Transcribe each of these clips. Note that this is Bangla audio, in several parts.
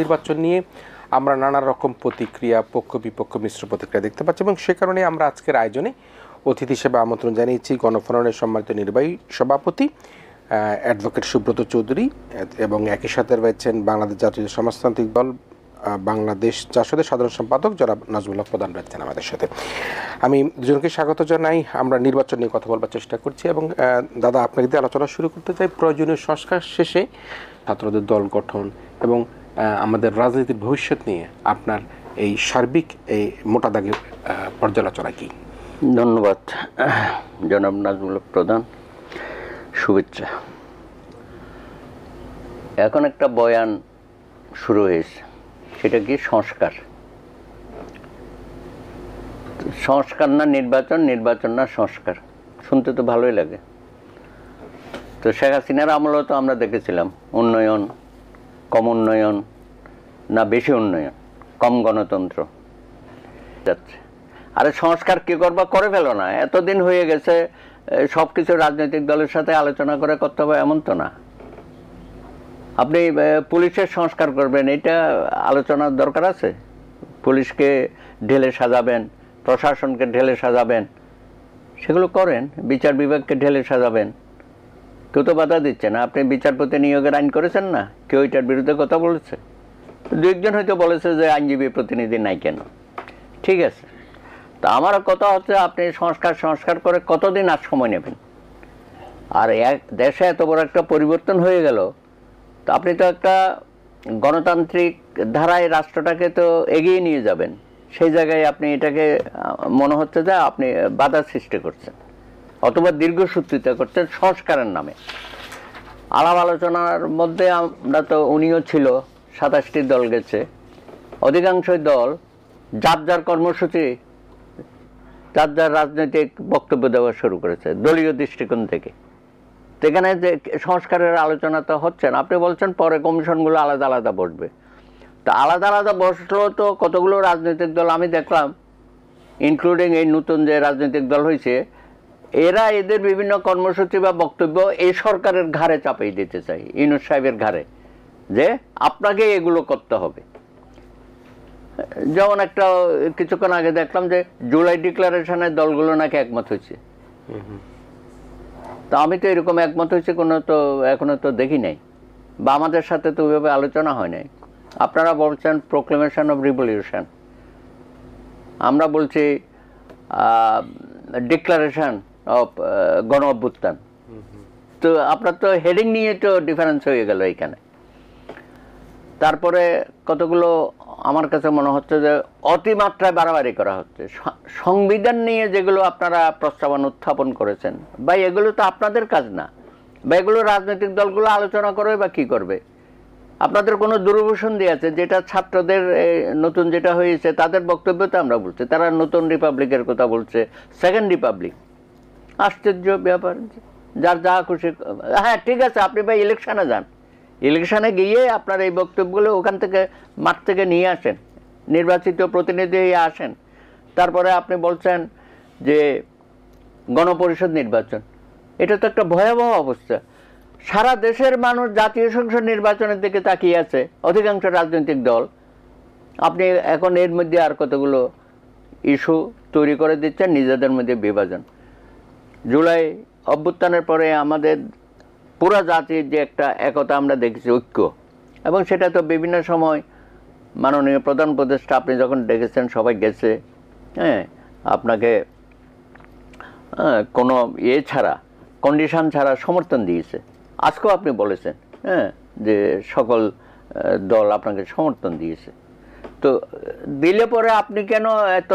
নির্বাচন নিয়ে আমরা নানা রকম প্রতিক্রিয়া পক্ষ বিপক্ষ মিশ্র প্রতিক্রিয়া দেখতে পাচ্ছি এবং সে কারণে আমরা আজকের আয়োজনে অতিথি হিসেবে আমন্ত্রণ জানিয়েছি গণফোরামের সম্মানিত নির্বাহী সভাপতি অ্যাডভোকেট সুব্রত চৌধুরী এবং একই সাথে রয়েছেন বাংলাদেশ জাতীয় সমাজতান্ত্রিক দল বাংলাদেশ জাসদের সাধারণ সম্পাদক জনাব নাজমুল হক প্রধান রয়েছেন আমাদের সাথে। আমি দুজনকে স্বাগত জানাই। আমরা নির্বাচন নিয়ে কথা বলবার চেষ্টা করছি এবং দাদা আপনাকে দিয়ে আলোচনা শুরু করতে চাই প্রয়োজনীয় সংস্কার শেষে ছাত্রদের দল গঠন এবং আমাদের রাজনীতির ভবিষ্যৎ নিয়ে আপনার এই সার্বিক এই মোটা দাগের পর্যালোচনা কি? ধন্যবাদ জনাব নাজমুল হক প্রধান, শুভেচ্ছা। এখন একটা বয়ান শুরু হয়েছে, সেটা কি সংস্কার। সংস্কার না নির্বাচন, নির্বাচন না সংস্কার, শুনতে তো ভালোই লাগে। তো শেখ হাসিনার আমলেও তো আমরা দেখেছিলাম উন্নয়ন, কম উন্নয়ন না বেশি উন্নয়ন, কম গণতন্ত্র যাচ্ছে। আরে সংস্কার কি করবা, করে ফেলো না। এতদিন হয়ে গেছে, সব কিছু রাজনৈতিক দলের সাথে আলোচনা করে করতে হবে এমন তো না। আপনি পুলিশের সংস্কার করবেন, এটা আলোচনার দরকার আছে? পুলিশকে ঢেলে সাজাবেন, প্রশাসনকে ঢেলে সাজাবেন, সেগুলো করেন। বিচার বিভাগকে ঢেলে সাজাবেন, কেউ তো বাধা দিচ্ছে না। আপনি বিচারপতি নিয়োগের আইন করেছেন না, কেউ এটার বিরুদ্ধে কথা বলেছে? দু একজন হয়তো বলেছে যে আইনজীবী প্রতিনিধি নাই কেন। ঠিক আছে, তা আমার কথা হচ্ছে আপনি সংস্কার করে কতদিন আর সময় নেবেন? আর এক দেশে এত বড় একটা পরিবর্তন হয়ে গেল, তো আপনি তো একটা গণতান্ত্রিক ধারায় রাষ্ট্রটাকে তো এগিয়ে নিয়ে যাবেন, সেই জায়গায় আপনি এটাকে মনে হচ্ছে যে আপনি বাধা সৃষ্টি করছেন অথবা দীর্ঘসূত্রিতা করছেন সংস্কারের নামে। আলাপ আলোচনার মধ্যে আমরা তো, উনিও ছিল, 27টি দল গেছে, অধিকাংশই দল যার যার কর্মসূচি, যার যার রাজনৈতিক বক্তব্য দেওয়া শুরু করেছে দলীয় দৃষ্টিকোণ থেকে। তো এখানে যে সংস্কারের আলোচনা তো হচ্ছে না। আপনি বলছেন পরে কমিশনগুলো আলাদা আলাদা বসবে, তা আলাদা আলাদা বসলেও তো কতগুলো রাজনৈতিক দল আমি দেখলাম, ইনক্লুডিং এই নতুন যে রাজনৈতিক দল হয়েছে, এরা এদের বিভিন্ন কর্মসূচি বা বক্তব্য এই সরকারের ঘাড়ে চাপিয়ে দিতে চাই, ইউনূস সাহেবের ঘাড়ে, যে আপনাকে এগুলো করতে হবে। যেমন একটা কিছুক্ষণ আগে দেখলাম যে জুলাই ডিক্লারেশনের দলগুলো নাকি একমত হয়েছে। তা আমি তো এরকম একমত হয়েছে কোনো তো এখনো তো দেখি নাই, বা আমাদের সাথে তো ওইভাবে আলোচনা হয় নাই। আপনারা বলছেন প্রোক্লেমেশন অফ রিভলিউশন, আমরা বলছি ডিক্লারেশন অফ গণ অভ্যুত্থান। তো আপনার তো হেডিং নিয়ে তো ডিফারেন্স হয়ে গেল এইখানে। তারপরে কতগুলো আমার কাছে মনে হচ্ছে যে অতিমাত্রায় বাড়াবাড়ি করা হচ্ছে। সংবিধান নিয়ে যেগুলো আপনারা প্রস্তাবনা উত্থাপন করেছেন, বা এগুলো তো আপনাদের কাজ না, বা এগুলো রাজনৈতিক দলগুলো আলোচনা করবে বা কি করবে? আপনাদের কোনো দূরভূষণ দিয়েছে, যেটা ছাত্রদের নতুন যেটা হয়েছে তাদের বক্তব্য তো আমরা বলছি, তারা নতুন রিপাবলিকের কথা বলছে, সেকেন্ড রিপাবলিক। আশ্চর্য ব্যাপার, যার যা খুশি। হ্যাঁ ঠিক আছে, আপনি ভাই ইলেকশনে যান, ইলেকশনে গিয়ে আপনার এই বক্তব্যগুলো ওখান থেকে মাঠ থেকে নিয়ে আসেন, নির্বাচিত প্রতিনিধি আসেন। তারপরে আপনি বলছেন যে গণপরিষদ নির্বাচন, এটা তো একটা ভয়াবহ অবস্থা। সারা দেশের মানুষ জাতীয় সংসদ নির্বাচনের দিকে তাকিয়ে আছে, অধিকাংশ রাজনৈতিক দল। আপনি এখন এর মধ্যে আর কতগুলো ইস্যু তৈরি করে দিচ্ছেন, নিজেদের মধ্যে বিভাজন। জুলাই অভ্যুত্থানের পরে আমাদের পুরা জাতির যে একটা একতা আমরা দেখেছি, ঐক্য, এবং সেটা তো বিভিন্ন সময় মাননীয় প্রধান উপদেষ্টা আপনি যখন ডেকেছেন সবাই গেছে, হ্যাঁ, আপনাকে কোনো ইয়ে ছাড়া, কন্ডিশন ছাড়া সমর্থন দিয়েছে। আজকেও আপনি বলেছেন, হ্যাঁ, যে সকল দল আপনাকে সমর্থন দিয়েছে। তো দিলে পরে আপনি কেন এত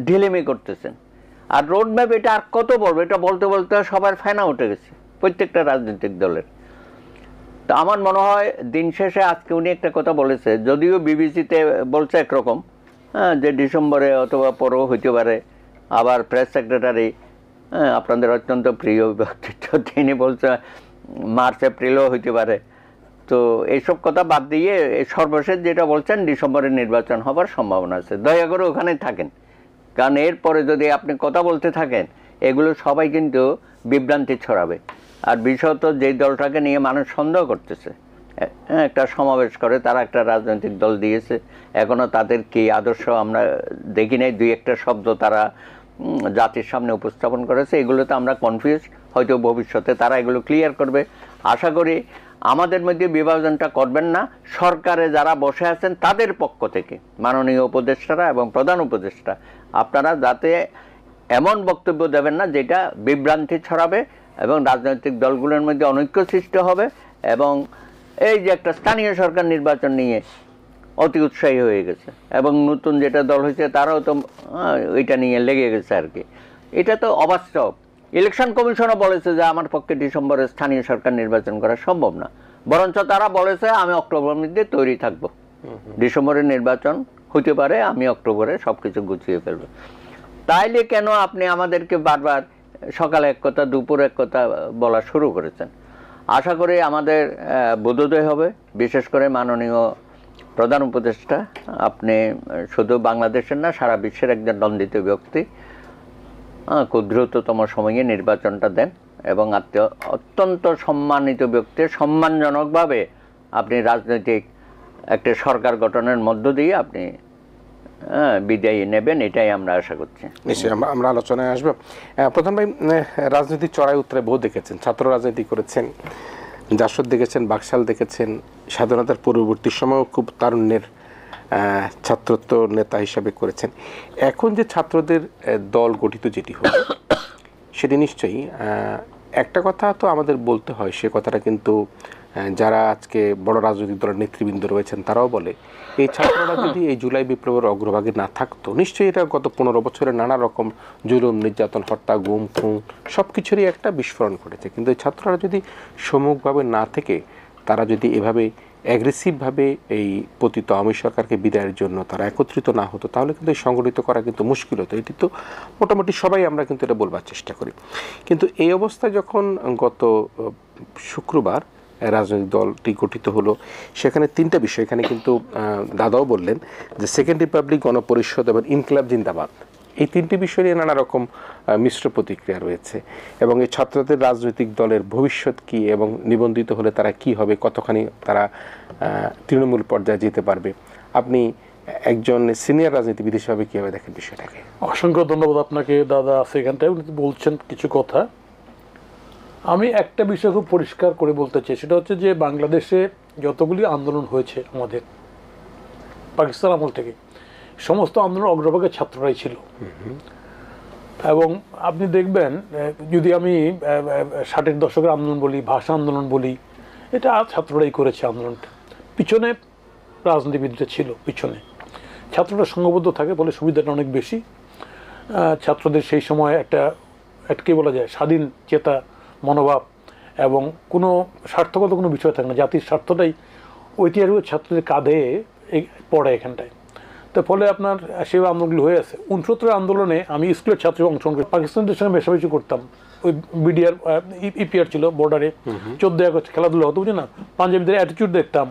ঢিলেমি করতেছেন? আর রোডম্যাপ এটা আর কত বলবো, এটা বলতে বলতে সবার ফেনা উঠে গেছে প্রত্যেকটা রাজনৈতিক দলের। তো আমার মনে হয় দিন শেষে আজকে উনি একটা কথা বলেছে, যদিও বিবিসিতে বলছে একরকম, হ্যাঁ, যে ডিসেম্বরে অথবা পরেও হইতে পারে। আবার প্রেস সেক্রেটারি, হ্যাঁ, আপনাদের অত্যন্ত প্রিয় ব্যক্তিত্ব, তিনি বলছে মার্চ এপ্রিলেও হইতে পারে। তো এইসব কথা বাদ দিয়ে সর্বশেষ যেটা বলছেন, ডিসেম্বরে নির্বাচন হবার সম্ভাবনা আছে। দয়া করে ওখানেই থাকেন, কারণ এরপরে যদি আপনি কথা বলতে থাকেন, এগুলো সবাই কিন্তু বিভ্রান্তি ছড়াবে। আর বিশেষত যেই দলটাকে নিয়ে মানুষ সন্দেহ করতেছে, একটা সমাবেশ করে, তারা একটা রাজনৈতিক দল দিয়েছে, এখনও তাদের কি আদর্শ আমরা দেখি নাই। দুই একটা শব্দ তারা জাতির সামনে উপস্থাপন করেছে, এগুলোতে আমরা কনফিউজ। হয়তো ভবিষ্যতে তারা এগুলো ক্লিয়ার করবে। আশা করি আমাদের মধ্যে বিভাজনটা করবেন না। সরকারে যারা বসে আছেন তাদের পক্ষ থেকে মাননীয় উপদেষ্টারা এবং প্রধান উপদেষ্টা, আপনারা যাতে এমন বক্তব্য দেবেন না যেটা বিভ্রান্তি ছড়াবে এবং রাজনৈতিক দলগুলোর মধ্যে অনৈক্য সৃষ্টি হবে। এবং এই যে একটা স্থানীয় সরকার নির্বাচন নিয়ে অতি উৎসাহী হয়ে গেছে, এবং নতুন যেটা দল হয়েছে তারাও তো ওইটা নিয়ে লেগে গেছে আর কি। এটা তো অবাস্তব। ইলেকশন কমিশনও বলেছে যে আমার পক্ষে ডিসেম্বরে স্থানীয় সরকার নির্বাচন করা সম্ভব না, বরঞ্চ তারা বলেছে আমি অক্টোবরের মধ্যে তৈরি থাকবো, ডিসেম্বরের নির্বাচন হতে পারে, আমি অক্টোবরে সবকিছু গুছিয়ে ফেলবো। তাইলে কেন আপনি আমাদেরকে বারবার সকালে এক কথা দুপুরে এক কথা বলা শুরু করেছেন? আশা করি আমাদের বোধোদয় হবে, বিশেষ করে মাননীয় প্রধান উপদেষ্টা, আপনি শুধু বাংলাদেশের না সারা বিশ্বের একজন নন্দিত ব্যক্তি, খুব দ্রুততম সময়ে নির্বাচনটা দেন এবং অত্যন্ত সম্মানিত ব্যক্তি সম্মানজনকভাবে আপনি রাজনৈতিক একটা সরকার গঠনের মধ্য দিয়ে আপনি বিদায় নেবেন, এটাই আমরা আশা করছি। নিশ্চয়ই আমরা আলোচনায় আসবো। প্রধান ভাই, রাজনীতি চড়াই উত্তরে বহু দেখেছেন, ছাত্র রাজনীতি করেছেন, জাসদ দেখেছেন, বাকশাল দেখেছেন, স্বাধীনতার পরবর্তী সময়ও খুব তারুণ্যের ছাত্রত্ব নেতা হিসাবে করেছেন। এখন যে ছাত্রদের দল গঠিত যেটি হলো সেটি নিশ্চয়ই একটা কথা তো আমাদের বলতে হয়, সে কথাটা কিন্তু যারা আজকে বড় রাজনৈতিক দলের নেতৃবৃন্দ রয়েছেন তারাও বলে, এই ছাত্ররা যদি এই জুলাই বিপ্লবের অগ্রভাগে না থাকতো, নিশ্চয়ই এটা গত 15 বছরে নানা রকম জুলুম নির্যাতন হত্যা গুম খুন সব কিছুরই একটা বিস্ফোরণ ঘটেছে। কিন্তু এই ছাত্ররা যদি সম্মুখভাবে না থেকে তারা যদি এভাবে অ্যাগ্রেসিভভাবে এই পতিত আওয়ামী সরকারকে বিদায়ের জন্য তারা একত্রিত না হতো, তাহলে কিন্তু এই সংগঠিত করা কিন্তু মুশকিল হতো। এটি তো মোটামুটি সবাই আমরা কিন্তু এটা বলবার চেষ্টা করি। কিন্তু এই অবস্থায় যখন গত শুক্রবার রাজনৈতিক দলটি গঠিত হলো, সেখানে 3টা বিষয়, এখানে কিন্তু দাদাও বললেন যে সেকেন্ড রিপাবলিক, গণপরিষদ এবং ইনকিলাব জিন্দাবাদ, এই 3টি বিষয় নিয়ে নানা রকম মিশ্র প্রতিক্রিয়া রয়েছে। এবং এই ছাত্রদের রাজনৈতিক দলের ভবিষ্যৎ কি এবং নিবন্ধিত হলে তারা কি হবে, কতখানি তারা তৃণমূল পর্যায়ে যেতে পারবে, আপনি একজন সিনিয়র রাজনীতিবিদ হিসাবে কীভাবে দেখেন বিষয়টাকে? অসংখ্য ধন্যবাদ আপনাকে দাদা। সেখানটায় বলছেন কিছু কথা, আমি একটা বিষয় খুব পরিষ্কার করে বলতে চাই, সেটা হচ্ছে যে বাংলাদেশে যতগুলি আন্দোলন হয়েছে আমাদের পাকিস্তান আমল থেকে, সমস্ত আন্দোলন অগ্রভাগে ছাত্ররাই ছিল। এবং আপনি দেখবেন, যদি আমি 60-এর দশকের আন্দোলন বলি, ভাষা আন্দোলন বলি, এটা ছাত্ররাই করেছে আন্দোলনটা। পিছনে রাজনীতিবিদরা ছিল, পিছনে ছাত্ররা সংঘবদ্ধ থাকে বলে সুবিধাটা অনেক বেশি। ছাত্রদের সেই সময় একটা কি বলা যায়, স্বাধীন চেতা মনোভাব এবং কোনো স্বার্থগত কোনো বিষয় থাকে না, জাতির স্বার্থটাই ঐতিহাসিক ছাত্রদের কাঁধে পড়ে এখানটায়। তো ফলে আপনার সেই আন্দোলনগুলো হয়ে আছে। 69 আন্দোলনে আমি স্কুলের ছাত্র অংশগ্রহণ করি, পাকিস্তানদের সঙ্গে মেশামেশি করতাম। ওই বিডিআর ইপিআর ছিল বর্ডারে, 14 আগস্ট খেলাধুলা হতো, বুঝি না, পাঞ্জাবিদের অ্যাটিটিউড দেখতাম,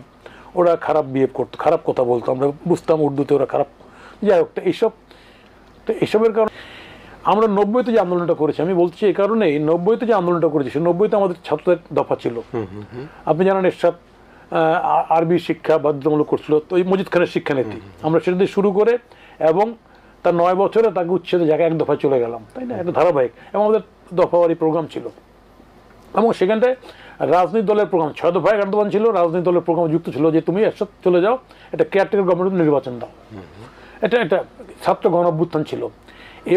ওরা খারাপ বিহেভ করতো, খারাপ কথা বলতো, আমরা বুঝতাম উর্দুতে ওরা খারাপ। যাই হোক, এইসবের কারণে আমরা 90-তে যে আন্দোলনটা করেছি, আমি বলছি এই কারণেই 90-তে যে আন্দোলনটা করেছি, সে 90-তে আমাদের ছাত্রদের দফা ছিল। আপনি জানেন এরশাদ আরবি শিক্ষা বাধ্যতামূলক করছিল, তো ওই মজিদ খানের শিক্ষানীতি আমরা সেটা দিয়ে শুরু করে এবং তার 9 বছরে তাকে উচ্ছেদের জায়গায় এক দফায় চলে গেলাম, তাই না, একটা ধারাবাহিক। এবং আমাদের দফাওয়ারি প্রোগ্রাম ছিল এবং সেখানটায় রাজনৈতিক দলের প্রোগ্রাম 6 দফায় 11 দফা ছিল, রাজনৈতিক দলের প্রোগ্রাম যুক্ত ছিল যে তুমি একসাথে চলে যাও, এটা কেয়ারটেকার গভর্নমেন্ট নির্বাচন দাও। এটা একটা ছাত্র গণ অভ্যুত্থান ছিল।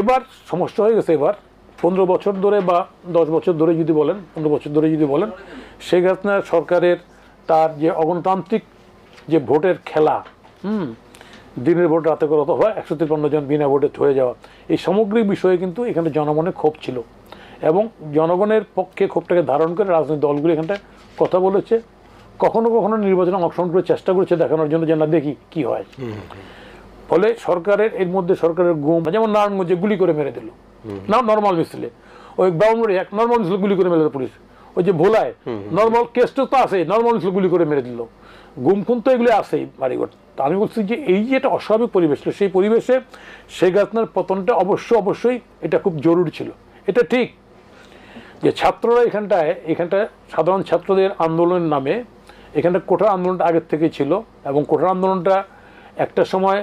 এবার সমস্যা হয়ে গেছে, এবার 15 বছর ধরে বা 10 বছর ধরে যদি বলেন, 15 বছর ধরে যদি বলেন, শেখ হাসিনা সরকারের তার যে অগণতান্ত্রিক যে ভোটের খেলা, দিনের ভোট রাতে করে অথবা 153 জন বিনা ভোটে হয়ে যাওয়া, এই সামগ্রিক বিষয়ে কিন্তু এখানে জনগণের ক্ষোভ ছিল এবং জনগণের পক্ষে ক্ষোভটাকে ধারণ করে রাজনৈতিক দলগুলো এখানটায় কথা বলেছে, কখনো কখনো নির্বাচনে অংশগ্রহণ করে চেষ্টা করেছে দেখানোর জন্য যে না দেখি কি হয়। ফলে সরকারের এর মধ্যে সরকারের গুম, যেমন নারায়ণগঞ্জে গুলি করে মেরে দিল, না নর্মাল মিছিলে, ওই ব্রাউনবাড়ি এক নর্মাল মিছিলে গুলি করে মেরে দিল পুলিশ, ওই যে ভোলায় নর্মাল কেসটা তো আছে, নর্মাল মিছিলে গুলি করে মেরে দিল, গুম খুন তো এগুলো আছেই বাড়িঘর। আমি বলছি যে এই যে একটা অস্বাভাবিক পরিবেশ ছিল, সেই পরিবেশে শেখ হাসিনার পতনটা অবশ্যই এটা খুব জরুরি ছিল। এটা ঠিক যে ছাত্ররা এখানটায় সাধারণ ছাত্রদের আন্দোলনের নামে এখানে কোটার আন্দোলনটা আগের থেকেই ছিল, এবং কোটার আন্দোলনটা একটা সময়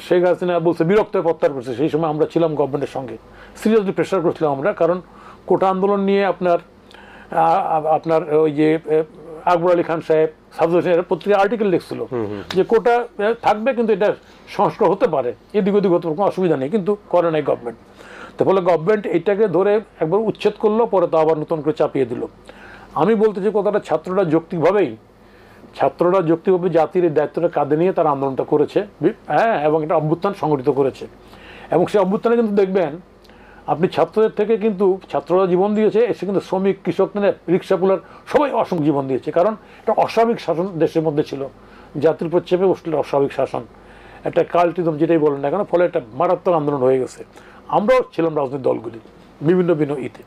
শেখ হাসিনা বলছে বিরক্ত হয়ে প্রত্যাহার করছে। সেই সময় আমরা ছিলাম গভর্নমেন্টের সঙ্গে, সিরিয়াসলি প্রেশার করছিলাম আমরা, কারণ কোটা আন্দোলন নিয়ে আপনার ওই যে আকবর আলী খান সাহেব সাবজেক্টের পত্রিকা আর্টিকেল লিখছিল যে কোটা থাকবে, কিন্তু এটা সংস্কার হতে পারে, এদিক ওদিক হতে কোনো অসুবিধা নেই, কিন্তু করে নাই গভর্নমেন্ট। তো ফলে গভর্নমেন্ট এটাকে ধরে একবার উচ্ছেদ করলো, পরে তো আবার নতুন করে চাপিয়ে দিল। আমি বলতে চাই কথাটা, ছাত্ররা যৌক্তিকভাবে জাতির এই দায়িত্বটা কাঁধে নিয়ে তারা আন্দোলনটা করেছে, হ্যাঁ, এবং এটা অভ্যুত্থান সংগঠিত করেছে। এবং সেই অভ্যুত্থানে কিন্তু দেখবেন আপনি ছাত্রদের থেকে কিন্তু ছাত্ররা জীবন দিয়েছে, এসে কিন্তু শ্রমিক, কৃষক, রিক্সাপুলার সবাই অসংখ্য জীবন দিয়েছে, কারণ এটা অস্বাভাবিক শাসন দেশের মধ্যে ছিল, জাতির উপর চেপে বসছিল অস্বাভাবিক শাসন, একটা কাল্টিজম যেটাই বলেন না কেন, ফলে একটা মারাত্মক আন্দোলন হয়ে গেছে। আমরাও ছিলাম রাজনৈতিক দলগুলি বিভিন্ন ইতে,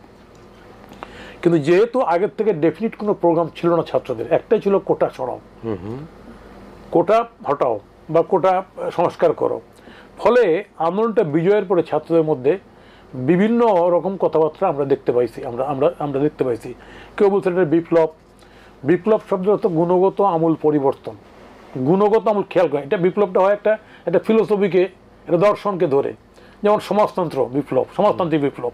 কিন্তু যেহেতু আগের থেকে ডেফিনিট কোনো প্রোগ্রাম ছিল না ছাত্রদের, একটাই ছিল কোটা সরাও, কোটা হটাও বা কোটা সংস্কার করো। ফলে আন্দোলনটা বিজয়ের পরে ছাত্রদের মধ্যে বিভিন্ন রকম কথাবার্তা আমরা দেখতে পাইছি, আমরা দেখতে পাইছি। কেউ বলছে এটা বিপ্লব শব্দের অর্থ গুণগত আমূল পরিবর্তন, গুণগত আমূল খেয়াল করেন, এটা বিপ্লবটা হয় একটা ফিলোসফিকে, একটা দর্শনকে ধরে, যেমন সমাজতান্ত্রিক বিপ্লব,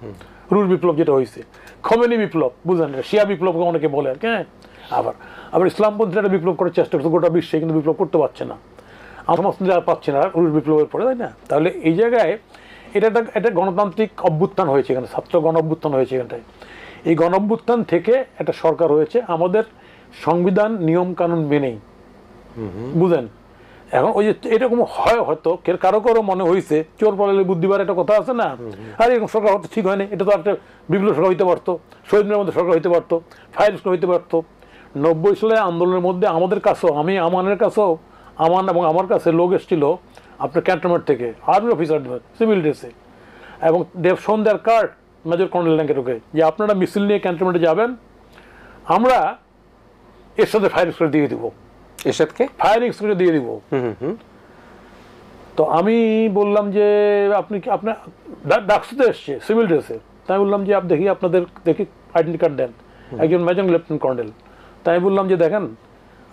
রুশ বিপ্লব যেটা হয়েছে, খমেনি বিপ্লব, বুঝলেন, শিয়া বিপ্লব অনেকে বলে আর কি, হ্যাঁ। আবার ইসলামপন্থীরা একটা বিপ্লব করার চেষ্টা করছে গোটা বিশ্বে, কিন্তু বিপ্লব করতে পারছে না, সমাজতন্ত্রী আর পাচ্ছে না রুশ বিপ্লবের পরে, তাই না? তাহলে এই জায়গায় এটা গণতান্ত্রিক অভ্যুত্থান হয়েছে, এখানে ছাত্র গণ অভ্যুত্থান হয়েছে এখানটায়। এই গণ অভ্যুত্থান থেকে একটা সরকার হয়েছে আমাদের সংবিধান নিয়ম কানুন মেনেই, বুঝেন। এখন ওই যে এরকম হয়তো কারো মনে হয়েছে চোর পালালে বুদ্ধিবার একটা কথা আছে না, আর এরকম সরকার হয়তো ঠিক হয়নি, এটা তো একটা বিপ্লব সরকার হইতে পারতো, শহীদের মধ্যে সরকার হইতে পারতো, ফায়ার স্কুল হইতে পারতো। 90 সালে আন্দোলনের মধ্যে আমাদের কাছেও, আমানের কাছেও এবং আমার কাছে লোক এসেছিল আপনার ক্যান্টনমেন্ট থেকে, আর্মি অফিসার, সিভিল ড্রেসে, এবং সন্ধ্যার কার্ড মেজর কর্নেল র্যাঙ্কের ওকে, যে আপনারা মিছিল নিয়ে ক্যান্টনমেন্টে যাবেন, আমরা এর সাথে ফায়ার স্কুল দিয়ে দিব, ফায়ার স্কুলে দিয়ে দিব। তো আমি বললাম যে আপনার ডাকসুতে এসছে সিভিল ড্রেসে, তাই বললাম যে দেখি আপনাদের আইডেন্টি কার্ড দেন, একজন মেজর লেফটেন্যান্ট কর্নেল। তাই বললাম যে দেখেন,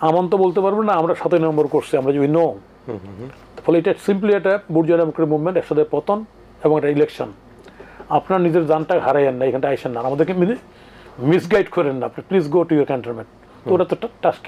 আমন তো বলতে পারবো না, আমরা 7 নম্বর করছি, আমরা যদি নো। ফলে এটা সিম্পলি একটা বুর্জোয়া ডেমোক্রেটিক মুভমেন্ট, এর সাথে পতন এবং একটা ইলেকশন। আপনার নিজের জানটা হারাইয়েন না, এখানটা আইসেন না, আমাদেরকে মিসগাইড করেন না, please go to your cantonment. তো ওরা তো টাস্ক